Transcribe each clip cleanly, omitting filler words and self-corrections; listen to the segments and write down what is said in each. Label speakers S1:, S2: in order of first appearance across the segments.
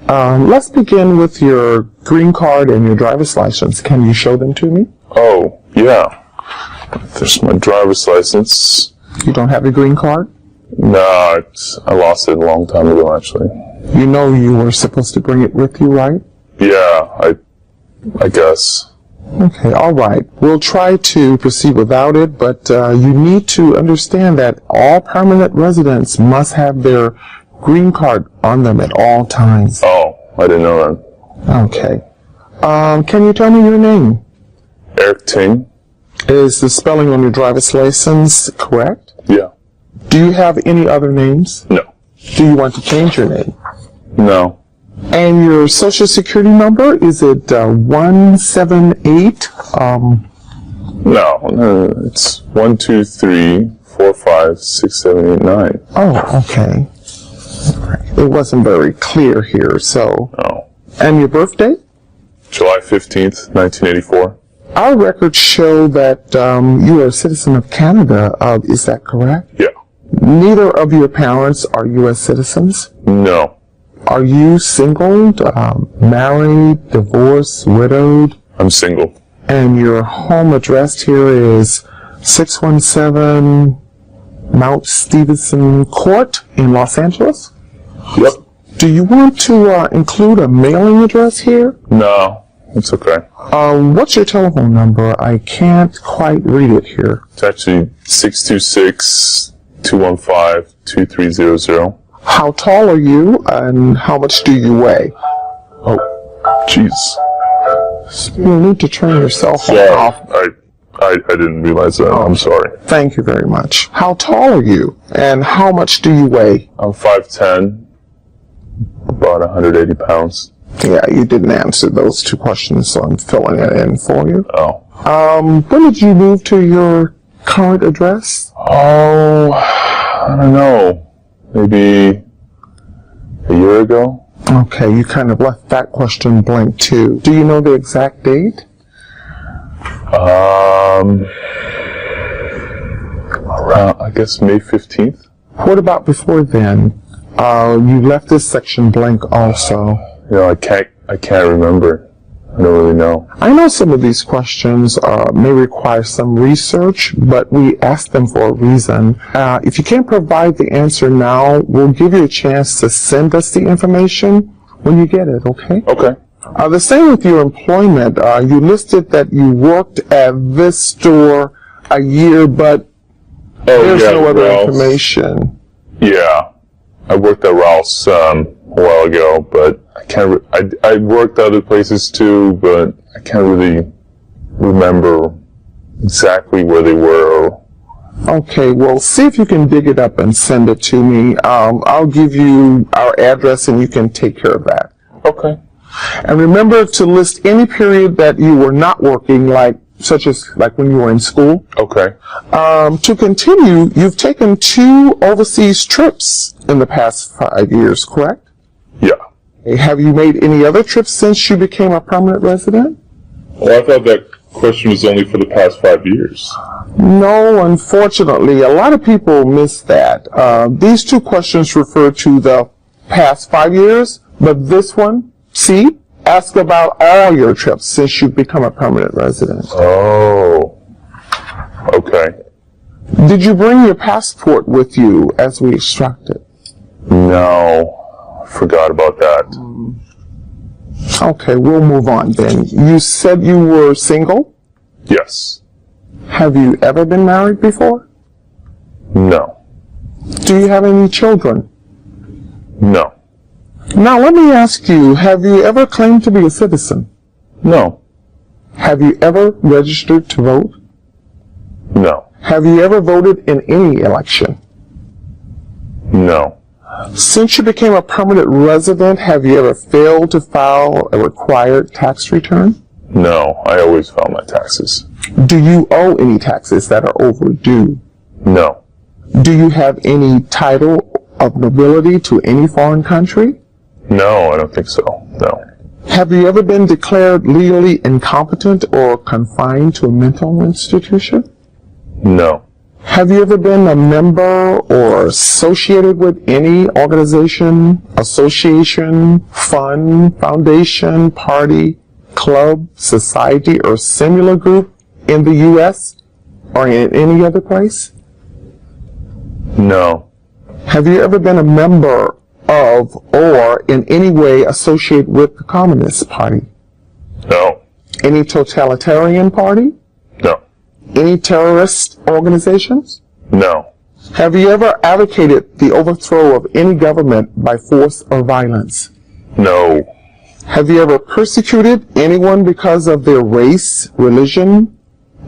S1: Let's begin with your green card and your driver's license. Can you show them to me?
S2: Oh, yeah. There's my driver's license.
S1: You don't have a green card?
S2: No, I lost it a long time ago, actually.
S1: You know you were supposed to bring it with you, right?
S2: Yeah, I guess.
S1: Okay, all right. We'll try to proceed without it, but you need to understand that all permanent residents must have their green card on them at all times.
S2: Oh, I didn't know that.
S1: Okay. Can you tell me your name?
S2: Eric Ting?
S1: Is the spelling on your driver's license correct?
S2: Yeah.
S1: Do you have any other names?
S2: No.
S1: Do you want to change your name?
S2: No.
S1: And your social security number, is it 178?
S2: No, it's 1, 2, 3, 4, 5, 6, 7, 8, 9.
S1: Oh, okay. It wasn't very clear here, so.
S2: Oh.
S1: And your birthday?
S2: July 15th, 1984.
S1: Our records show that you are a citizen of Canada. Is that correct?
S2: Yeah.
S1: Neither of your parents are U.S. citizens?
S2: No.
S1: Are you single, married, divorced, widowed?
S2: I'm single.
S1: And your home address here is 617 Mount Stevenson Court in Los Angeles?
S2: Yep.
S1: Do you want to include a mailing address here?
S2: No, it's okay.
S1: What's your telephone number? I can't quite read it here.
S2: It's actually 626-215-2300.
S1: How tall are you, and how much do you weigh?
S2: Oh, jeez.
S1: You need to turn your cell phone off.
S2: I didn't realize that. I'm sorry.
S1: Thank you very much. How tall are you, and how much do you weigh?
S2: I'm 5'10", about 180 pounds.
S1: Yeah, you didn't answer those two questions, so I'm filling it in for you.
S2: Oh.
S1: When did you move to your current address?
S2: Oh, I don't know. Maybe a year ago?
S1: Okay, you kind of left that question blank too. Do you know the exact date?
S2: Around, I guess, May 15th.
S1: What about before then? You left this section blank also.
S2: You know, I can't remember. I don't really know.
S1: I know some of these questions may require some research, but we ask them for a reason. If you can't provide the answer now, we'll give you a chance to send us the information when you get it, okay?
S2: Okay.
S1: The same with your employment. You listed that you worked at this store a year, but there's no other information.
S2: Yeah. I worked at Ralph's a while ago, but I worked other places too, but I can't really remember exactly where they were.
S1: Okay, well, see if you can dig it up and send it to me. I'll give you our address and you can take care of that.
S2: Okay.
S1: And remember to list any period that you were not working, such as when you were in school.
S2: Okay.
S1: To continue, you've taken 2 overseas trips in the past 5 years, correct?
S2: Yeah.
S1: Have you made any other trips since you became a permanent resident?
S2: Well, I thought that question was only for the past 5 years.
S1: No, unfortunately. A lot of people miss that. These 2 questions refer to the past 5 years, but this one, see, ask about all your trips since you've become a permanent resident.
S2: Oh. Okay.
S1: Did you bring your passport with you as we instructed?
S2: No. Forgot about that.
S1: Okay, we'll move on then. You said you were single?
S2: Yes.
S1: Have you ever been married before?
S2: No.
S1: Do you have any children?
S2: No.
S1: Now let me ask you, have you ever claimed to be a citizen?
S2: No.
S1: Have you ever registered to vote?
S2: No.
S1: Have you ever voted in any election?
S2: No.
S1: Since you became a permanent resident, have you ever failed to file a required tax return?
S2: No, I always file my taxes.
S1: Do you owe any taxes that are overdue?
S2: No.
S1: Do you have any title of nobility to any foreign country?
S2: No, I don't think so. No.
S1: Have you ever been declared legally incompetent or confined to a mental institution?
S2: No.
S1: Have you ever been a member or associated with any organization, association, fund, foundation, party, club, society, or similar group in the U.S. or in any other place?
S2: No.
S1: Have you ever been a member of or in any way associated with the Communist Party?
S2: No.
S1: Any totalitarian party?
S2: No.
S1: Any terrorist organizations?
S2: No.
S1: Have you ever advocated the overthrow of any government by force or violence?
S2: No.
S1: Have you ever persecuted anyone because of their race, religion,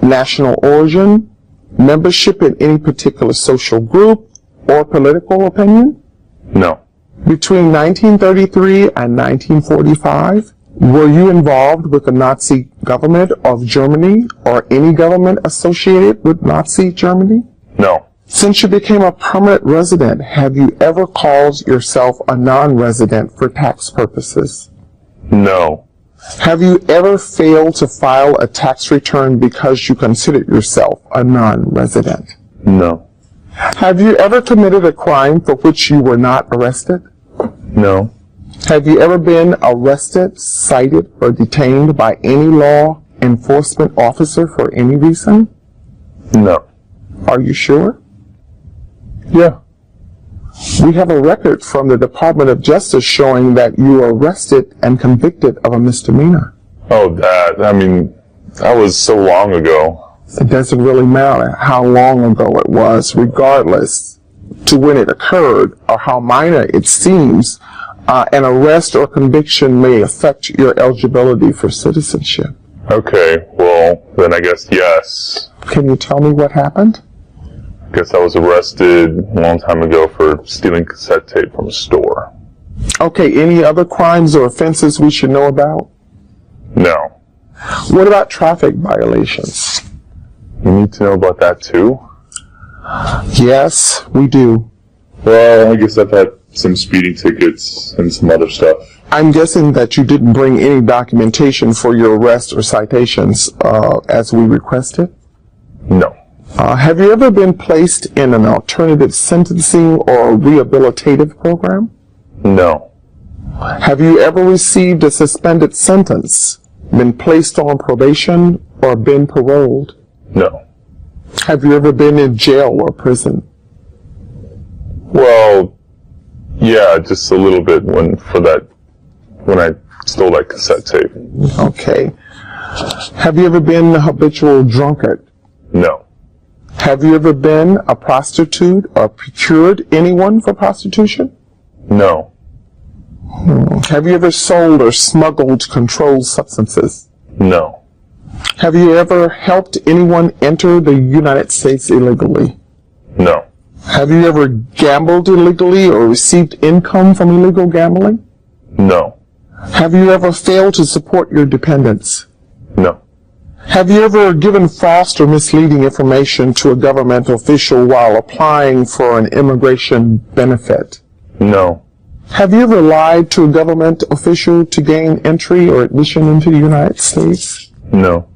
S1: national origin, membership in any particular social group, or political opinion?
S2: No.
S1: Between 1933 and 1945, were you involved with the Nazi government of Germany or any government associated with Nazi Germany?
S2: No.
S1: Since you became a permanent resident, have you ever called yourself a non-resident for tax purposes?
S2: No.
S1: Have you ever failed to file a tax return because you considered yourself a non-resident?
S2: No.
S1: Have you ever committed a crime for which you were not arrested?
S2: No.
S1: Have you ever been arrested, cited, or detained by any law enforcement officer for any reason?
S2: No.
S1: Are you sure?
S2: Yeah.
S1: We have a record from the Department of Justice showing that you were arrested and convicted of a misdemeanor.
S2: Oh, that was so long ago.
S1: It doesn't really matter how long ago it was, regardless to when it occurred or how minor it seems. An arrest or conviction may affect your eligibility for citizenship.
S2: Okay, well, then I guess yes.
S1: Can you tell me what happened?
S2: I guess I was arrested a long time ago for stealing cassette tape from a store.
S1: Okay, any other crimes or offenses we should know about?
S2: No.
S1: What about traffic violations?
S2: You need to know about that too?
S1: Yes, we do.
S2: Well, I guess I've had some speeding tickets and some other stuff.
S1: I'm guessing that you didn't bring any documentation for your arrest or citations as we requested?
S2: No.
S1: Have you ever been placed in an alternative sentencing or rehabilitative program?
S2: No.
S1: Have you ever received a suspended sentence, been placed on probation, or been paroled?
S2: No.
S1: Have you ever been in jail or prison?
S2: Well, yeah, just a little bit when I stole that cassette tape.
S1: Okay. Have you ever been a habitual drunkard?
S2: No.
S1: Have you ever been a prostitute or procured anyone for prostitution?
S2: No.
S1: Have you ever sold or smuggled controlled substances?
S2: No.
S1: Have you ever helped anyone enter the United States illegally?
S2: No.
S1: Have you ever gambled illegally or received income from illegal gambling?
S2: No.
S1: Have you ever failed to support your dependents?
S2: No.
S1: Have you ever given false or misleading information to a government official while applying for an immigration benefit?
S2: No.
S1: Have you ever lied to a government official to gain entry or admission into the United States?
S2: No.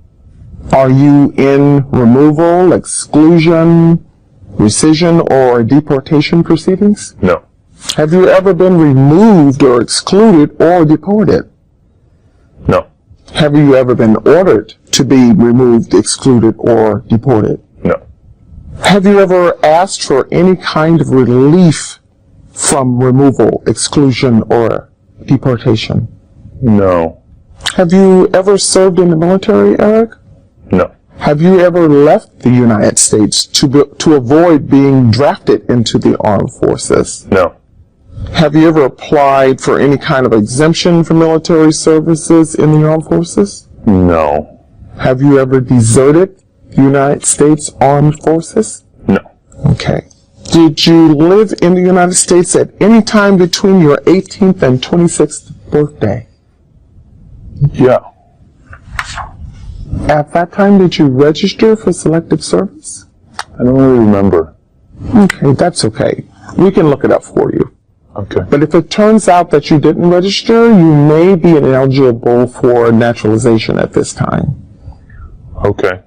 S1: Are you in removal, exclusion, rescission, or deportation proceedings?
S2: No.
S1: Have you ever been removed or excluded or deported?
S2: No.
S1: Have you ever been ordered to be removed, excluded, or deported?
S2: No.
S1: Have you ever asked for any kind of relief from removal, exclusion, or deportation?
S2: No.
S1: Have you ever served in the military, Eric?
S2: No.
S1: Have you ever left the United States to avoid being drafted into the armed forces?
S2: No.
S1: Have you ever applied for any kind of exemption for military services in the armed forces?
S2: No.
S1: Have you ever deserted the United States Armed Forces?
S2: No.
S1: Okay. Did you live in the United States at any time between your 18th and 26th birthday?
S2: Yeah.
S1: At that time, did you register for selective service?
S2: I don't really remember.
S1: Okay, that's okay. We can look it up for you.
S2: Okay.
S1: But if it turns out that you didn't register, you may be ineligible for naturalization at this time.
S2: Okay.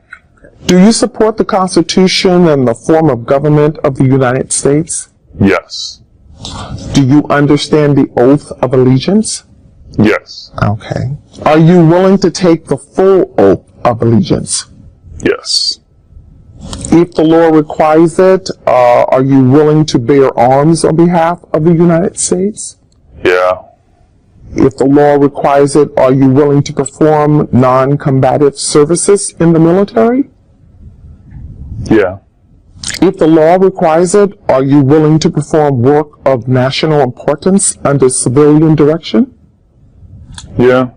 S1: Do you support the Constitution and the form of government of the United States?
S2: Yes.
S1: Do you understand the oath of allegiance?
S2: Yes.
S1: Okay. Are you willing to take the full oath of allegiance?
S2: Yes.
S1: If the law requires it, are you willing to bear arms on behalf of the United States?
S2: Yeah.
S1: If the law requires it, are you willing to perform non-combative services in the military?
S2: Yeah.
S1: If the law requires it, are you willing to perform work of national importance under civilian direction?
S2: Yeah.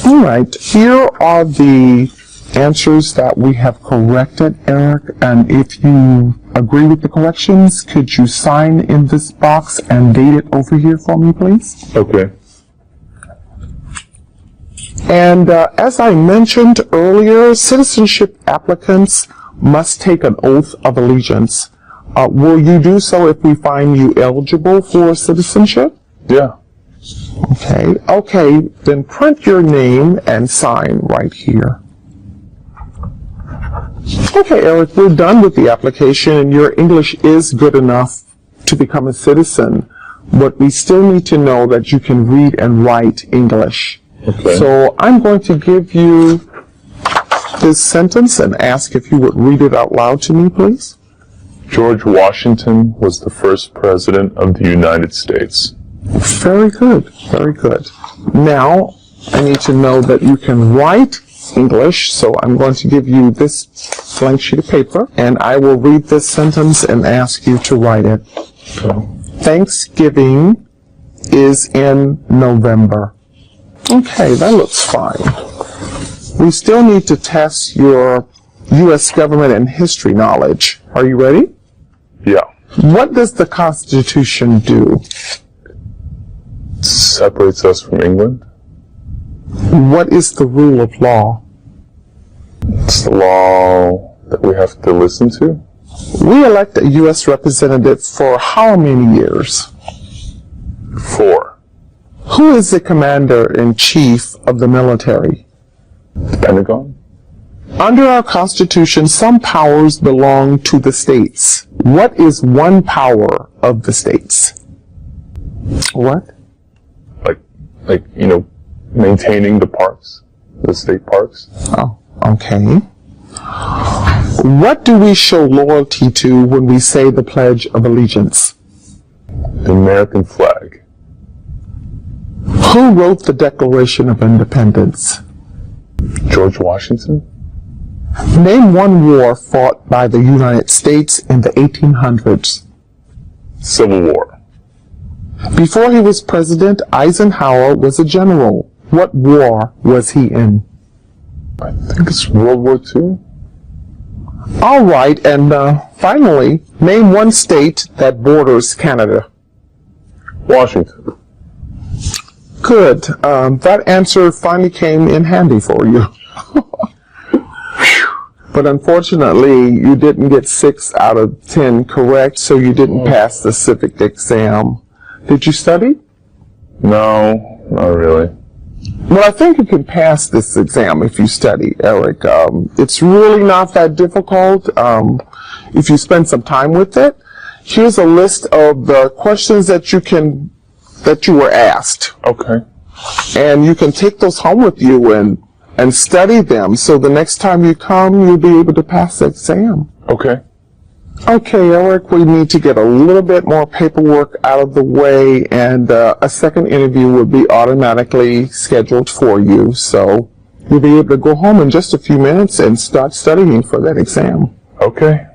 S1: All right. Here are the answers that we have corrected, Eric. And if you agree with the corrections, could you sign in this box and date it over here for me, please?
S2: Okay.
S1: And as I mentioned earlier, citizenship applicants must take an oath of allegiance. Will you do so if we find you eligible for citizenship?
S2: Yeah.
S1: Okay. Okay, then print your name and sign right here. Okay, Eric, we're done with the application, and your English is good enough to become a citizen, but we still need to know that you can read and write English.
S2: Okay.
S1: So I'm going to give you this sentence and ask if you would read it out loud to me, please.
S2: George Washington was the first president of the United States.
S1: Very good, very good. Now, I need to know that you can write English, so I'm going to give you this blank sheet of paper, and I will read this sentence and ask you to write it.
S2: Okay.
S1: Thanksgiving is in November. Okay, that looks fine. We still need to test your U.S. government and history knowledge. Are you ready?
S2: Yeah.
S1: What does the Constitution do?
S2: Separates us from England.
S1: What is the rule of law?
S2: It's the law that we have to listen to.
S1: We elect a U.S. representative for how many years?
S2: 4.
S1: Who is the commander-in-chief of the military?
S2: The Pentagon.
S1: Under our Constitution, some powers belong to the states. What is one power of the states? What?
S2: Like, maintaining the parks, the state parks.
S1: Oh, okay. What do we show loyalty to when we say the Pledge of Allegiance?
S2: The American flag.
S1: Who wrote the Declaration of Independence?
S2: George Washington.
S1: Name one war fought by the United States in the 1800s.
S2: Civil War.
S1: Before he was president, Eisenhower was a general. What war was he in?
S2: I think it's World War II.
S1: All right, and finally, name one state that borders Canada.
S2: Washington.
S1: Good. That answer finally came in handy for you. But unfortunately, you didn't get 6 out of 10 correct, so you didn't pass the civic exam. Did you study?
S2: No, not really.
S1: Well, I think you can pass this exam if you study, Eric. It's really not that difficult if you spend some time with it. Here's a list of the questions that you were asked.
S2: Okay.
S1: And you can take those home with you and study them, so the next time you come, you'll be able to pass the exam.
S2: Okay.
S1: Okay, Eric, we need to get a little bit more paperwork out of the way, and a second interview will be automatically scheduled for you, so you'll be able to go home in just a few minutes and start studying for that exam.
S2: Okay.